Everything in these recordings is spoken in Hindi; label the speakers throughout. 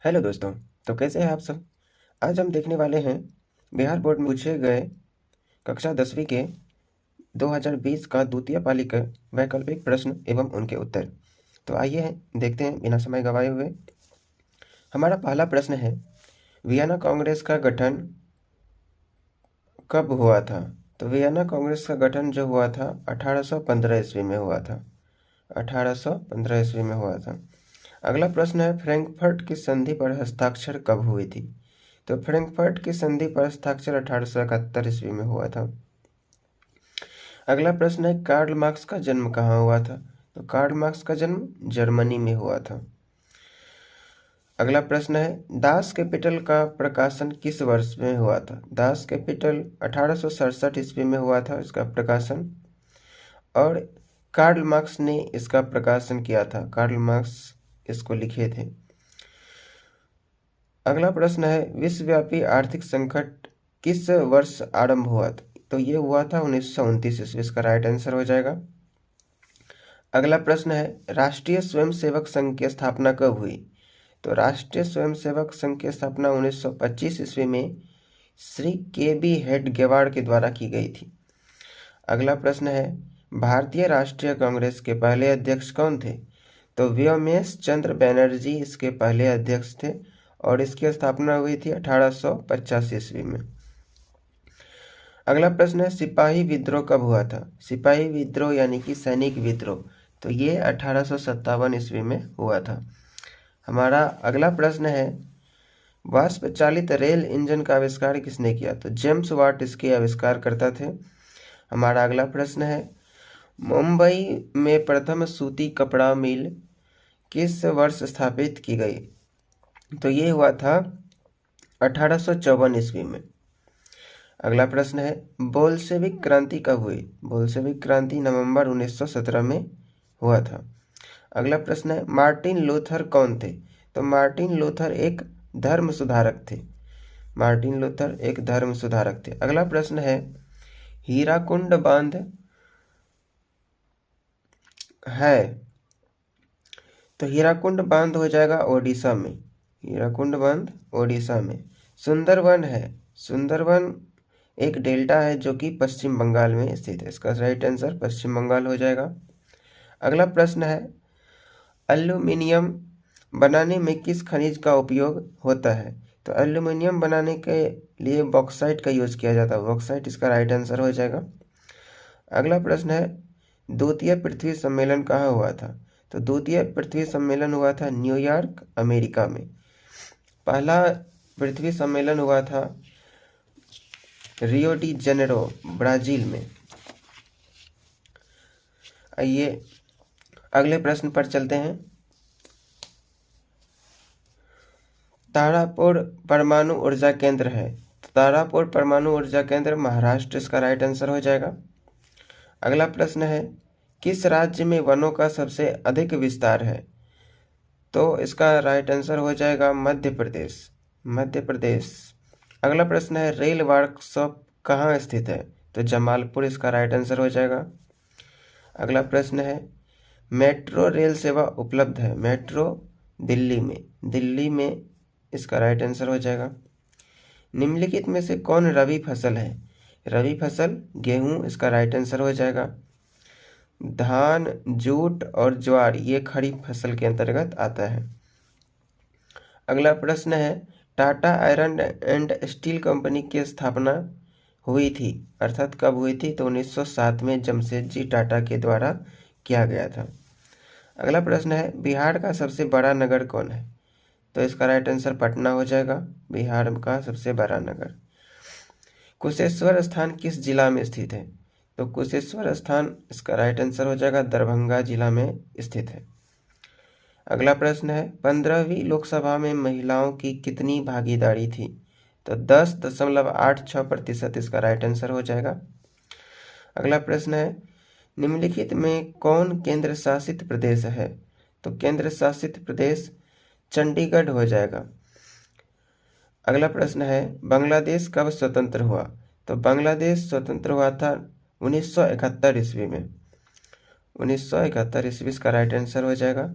Speaker 1: हेलो दोस्तों। तो कैसे हैं आप सब। आज हम देखने वाले हैं बिहार बोर्ड में पूछे गए कक्षा 10वीं के 2020 का द्वितीय पाली के वैकल्पिक प्रश्न एवं उनके उत्तर। तो आइए देखते हैं बिना समय गंवाए हुए। हमारा पहला प्रश्न है, वियना कांग्रेस का गठन कब हुआ था। तो वियना कांग्रेस का गठन जो हुआ था 1815 ईस्वी में हुआ था। 1815 ईस्वी में हुआ था। अगला प्रश्न है, फ्रैंकफर्ट की संधि पर हस्ताक्षर कब हुई थी। तो फ्रैंकफर्ट की संधि पर हस्ताक्षर 1871 ईस्वी में हुआ था। अगला प्रश्न है, कार्ल मार्क्स का जन्म कहाँ हुआ था। तो कार्ल मार्क्स का जन्म जर्मनी में हुआ था। अगला प्रश्न है, दास कैपिटल का प्रकाशन किस वर्ष में हुआ था। दास कैपिटल 1867 ईस्वी में हुआ था इसका प्रकाशन, और कार्ल मार्क्स ने इसका प्रकाशन किया था। कार्ल मार्क्स इसको लिखे थे। अगला प्रश्न है, विश्वव्यापी आर्थिक संकट किस वर्ष आरंभ हुआ था। तो ये हुआ था 1929 ईस्वी। इसका राइट आंसर हो जाएगा। अगला प्रश्न है, राष्ट्रीय स्वयंसेवक संघ की स्थापना कब हुई। तो राष्ट्रीय स्वयंसेवक संघ की स्थापना 1925 ईस्वी में श्री के बी हेडगेवार के द्वारा की गई थी। अगला प्रश्न है, भारतीय राष्ट्रीय कांग्रेस के पहले अध्यक्ष कौन थे। तो व्योमेश चंद्र बैनर्जी इसके पहले अध्यक्ष थे और इसकी स्थापना हुई थी 1885 ईस्वी में। अगला प्रश्न है, सिपाही विद्रोह कब हुआ था। सिपाही विद्रोह यानी कि सैनिक विद्रोह, तो ये 1857 ईस्वी में हुआ था। हमारा अगला प्रश्न है, वाष्प चालित रेल इंजन का आविष्कार किसने किया। तो जेम्स वाट इसके आविष्कार करता थे। हमारा अगला प्रश्न है, मुंबई में प्रथम सूती कपड़ा मिल किस वर्ष स्थापित की गई। तो ये हुआ था 1854 ईस्वी में। अगला प्रश्न है, बोल्शेविक क्रांति कब हुई। बोल्शेविक क्रांति नवंबर 1917 में हुआ था। अगला प्रश्न है, मार्टिन लूथर कौन थे। तो मार्टिन लूथर एक धर्म सुधारक थे। मार्टिन लूथर एक धर्म सुधारक थे। अगला प्रश्न है, हीराकुंड बांध है। तो हीराकुंड बांध हो जाएगा ओडिशा में। हीराकुंड बांध ओडिशा में। सुंदरवन है। सुंदरवन एक डेल्टा है जो कि पश्चिम बंगाल में स्थित है। इसका राइट आंसर पश्चिम बंगाल हो जाएगा। अगला प्रश्न है, एल्यूमिनियम बनाने में किस खनिज का उपयोग होता है। तो एल्यूमिनियम बनाने के लिए बॉक्साइट का यूज किया जाता है। बॉक्साइट इसका राइट आंसर हो जाएगा। अगला प्रश्न है, द्वितीय पृथ्वी सम्मेलन कहाँ हुआ था। तो द्वितीय पृथ्वी सम्मेलन हुआ था न्यूयॉर्क अमेरिका में। पहला पृथ्वी सम्मेलन हुआ था रियो डी जेनेरो ब्राजील में। आइए अगले प्रश्न पर चलते हैं। तारापुर परमाणु ऊर्जा केंद्र है। तारापुर परमाणु ऊर्जा केंद्र महाराष्ट्र, इसका राइट आंसर हो जाएगा। अगला प्रश्न है, किस राज्य में वनों का सबसे अधिक विस्तार है। तो इसका राइट आंसर हो जाएगा मध्य प्रदेश। मध्य प्रदेश। अगला प्रश्न है, रेल वर्कशॉप कहाँ स्थित है। तो जमालपुर, इसका राइट आंसर हो जाएगा। अगला प्रश्न है, मेट्रो रेल सेवा उपलब्ध है। मेट्रो दिल्ली में। दिल्ली में, इसका राइट आंसर हो जाएगा। निम्नलिखित में से कौन रबी फसल है। रबी फसल गेहूं, इसका राइट आंसर हो जाएगा। धान, जूट और ज्वार ये खरीफ फसल के अंतर्गत आता है। अगला प्रश्न है, Tata iron and steel company की स्थापना हुई थी, अर्थात कब हुई थी। तो 1907 में जमशेदजी टाटा के द्वारा किया गया था। अगला प्रश्न है, बिहार का सबसे बड़ा नगर कौन है। तो इसका राइट आंसर पटना हो जाएगा, बिहार का सबसे बड़ा नगर। कुशेश्वर स्थान किस जिला में स्थित है। तो कुशेश्वर स्थान, इसका राइट आंसर हो जाएगा दरभंगा जिला में स्थित है। अगला प्रश्न है, 15वीं लोकसभा में महिलाओं की कितनी भागीदारी थी। तो 10.86%, इसका राइट आंसर हो जाएगा। अगला प्रश्न है, निम्नलिखित में कौन केंद्र शासित प्रदेश है। तो केंद्र शासित प्रदेश चंडीगढ़ हो जाएगा। अगला प्रश्न है, बांग्लादेश कब स्वतंत्र हुआ। तो बांग्लादेश स्वतंत्र हुआ था 1971 ईस्वी में। 1971 ईस्वी, इसका राइट आंसर हो जाएगा।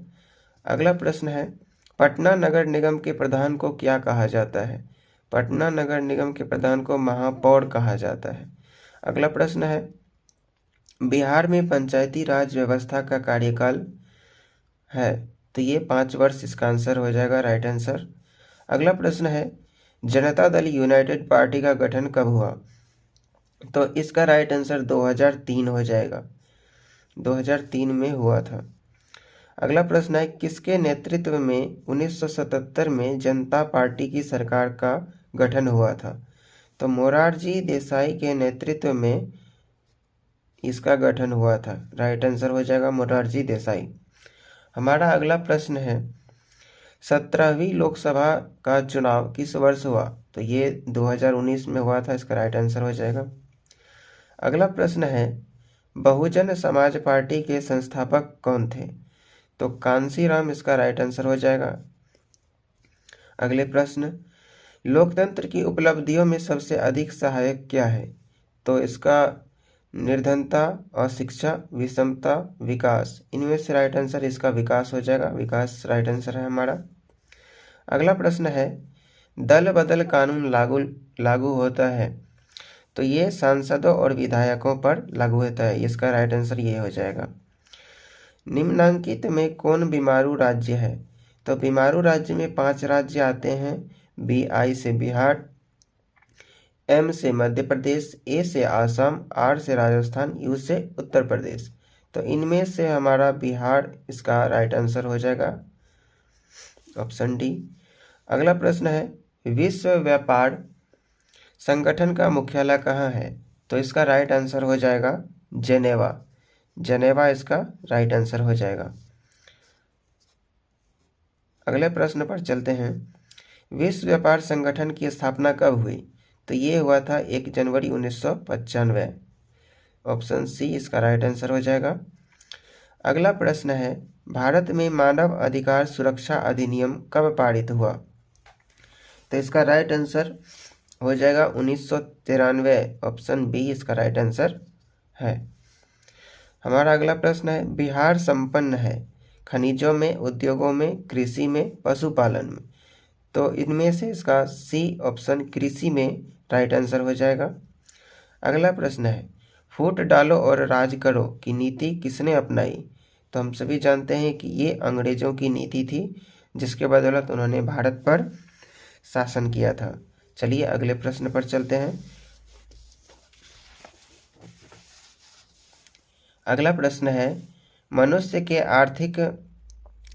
Speaker 1: अगला प्रश्न है, पटना नगर निगम के प्रधान को क्या कहा जाता है? पटना नगर निगम के प्रधान को महापौर कहा जाता है। अगला प्रश्न है, बिहार में पंचायती राज व्यवस्था का कार्यकाल है, तो ये 5 वर्ष इसका आंसर हो जाएगा, राइट आंसर। अगला प्रश्न है, जनता दल यूनाइटेड पार्टी का गठन कब हुआ? तो इसका राइट आंसर 2003 हो जाएगा, 2003 में हुआ था। अगला प्रश्न है, किसके नेतृत्व में 1977 में जनता पार्टी की सरकार का गठन हुआ था? तो मोरारजी देसाई के नेतृत्व में इसका गठन हुआ था, राइट आंसर हो जाएगा मोरारजी देसाई। हमारा अगला प्रश्न है, 17वीं लोकसभा का चुनाव किस वर्ष हुआ? तो ये 2019 में हुआ था, इसका राइट आंसर हो जाएगा। अगला प्रश्न है, बहुजन समाज पार्टी के संस्थापक कौन थे? तो कांसीराम इसका राइट आंसर हो जाएगा। अगले प्रश्न, लोकतंत्र की उपलब्धियों में सबसे अधिक सहायक क्या है? तो इसका निर्धनता, अशिक्षा, विषमता, विकास, इनमें से राइट आंसर इसका विकास हो जाएगा, विकास राइट आंसर है हमारा। अगला प्रश्न है, दल बदल कानून लागू होता है, तो ये सांसदों और विधायकों पर लागू होता है, इसका राइट आंसर ये हो जाएगा। निम्नांकित में कौन बीमारू राज्य है? तो बीमारू राज्य में 5 राज्य आते हैं, BI से बिहार, M से मध्य प्रदेश, A से आसाम, R से राजस्थान, U से उत्तर प्रदेश। तो इनमें से हमारा बिहार इसका राइट आंसर हो जाएगा, ऑप्शन डी। अगला प्रश्न है, विश्व व्यापार संगठन का मुख्यालय कहाँ है? तो इसका राइट आंसर हो जाएगा जेनेवा, जेनेवा इसका राइट आंसर हो जाएगा। अगले प्रश्न पर चलते हैं, विश्व व्यापार संगठन की स्थापना कब हुई? तो ये हुआ था 1 जनवरी 1995, ऑप्शन सी इसका राइट आंसर हो जाएगा। अगला प्रश्न है, भारत में मानव अधिकार सुरक्षा अधिनियम कब पारित हुआ? तो इसका राइट आंसर हो जाएगा 1993, ऑप्शन बी इसका राइट आंसर है। हमारा अगला प्रश्न है, बिहार संपन्न है खनिजों में, उद्योगों में, कृषि में, पशुपालन में, तो इनमें से इसका सी ऑप्शन कृषि में राइट आंसर हो जाएगा। अगला प्रश्न है, फूट डालो और राज करो की नीति किसने अपनाई? तो हम सभी जानते हैं कि ये अंग्रेजों की नीति थी, जिसके बदौलत उन्होंने भारत पर शासन किया था। चलिए अगले प्रश्न पर चलते हैं। अगला प्रश्न है, मनुष्य के आर्थिक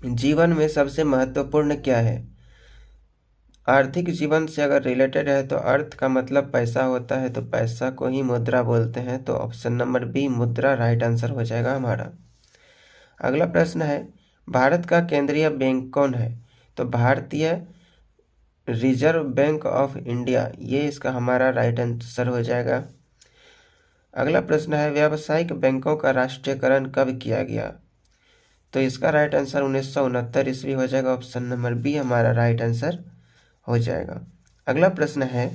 Speaker 1: जीवन में सबसे महत्वपूर्ण क्या है? आर्थिक जीवन से अगर रिलेटेड है तो अर्थ का मतलब पैसा होता है, तो पैसा को ही मुद्रा बोलते हैं, तो ऑप्शन नंबर बी मुद्रा राइट आंसर हो जाएगा हमारा। अगला प्रश्न है, भारत का केंद्रीय बैंक कौन है? तो भारतीय रिजर्व बैंक ऑफ इंडिया, ये इसका हमारा राइट आंसर हो जाएगा। अगला प्रश्न है, व्यावसायिक बैंकों का राष्ट्रीयकरण कब किया गया? तो इसका राइट आंसर 1969 ईस्वी हो जाएगा, ऑप्शन नंबर बी हमारा राइट आंसर हो जाएगा। अगला प्रश्न है,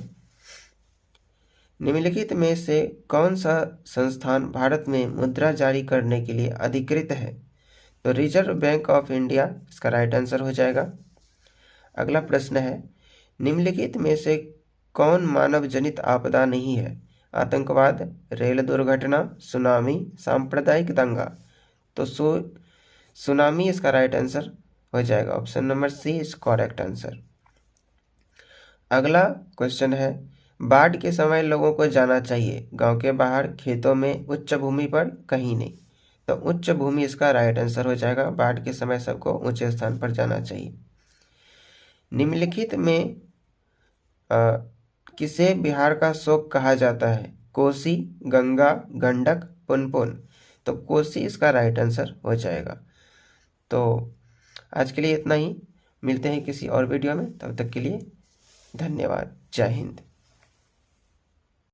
Speaker 1: निम्नलिखित में से कौन सा संस्थान भारत में मुद्रा जारी करने के लिए अधिकृत है? तो रिजर्व बैंक ऑफ इंडिया इसका राइट आंसर हो जाएगा। अगला प्रश्न है, निम्नलिखित में से कौन मानव जनित आपदा नहीं है? आतंकवाद, रेल दुर्घटना, सुनामी, सांप्रदायिक दंगा, तो सुनामी इसका राइट आंसर हो जाएगा, option number C is correct answer. अगला क्वेश्चन है, बाढ़ के समय लोगों को जाना चाहिए गांव के बाहर, खेतों में, उच्च भूमि पर, कहीं नहीं, तो उच्च भूमि इसका राइट आंसर हो जाएगा। बाढ़ के समय सबको ऊंचे स्थान पर जाना चाहिए। निम्नलिखित में किसे बिहार का शोक कहा जाता है? कोसी, गंगा, गंडक, पुनपुन, तो कोसी इसका राइट आंसर हो जाएगा। तो आज के लिए इतना ही, मिलते हैं किसी और वीडियो में, तब तक के लिए धन्यवाद, जय हिंद।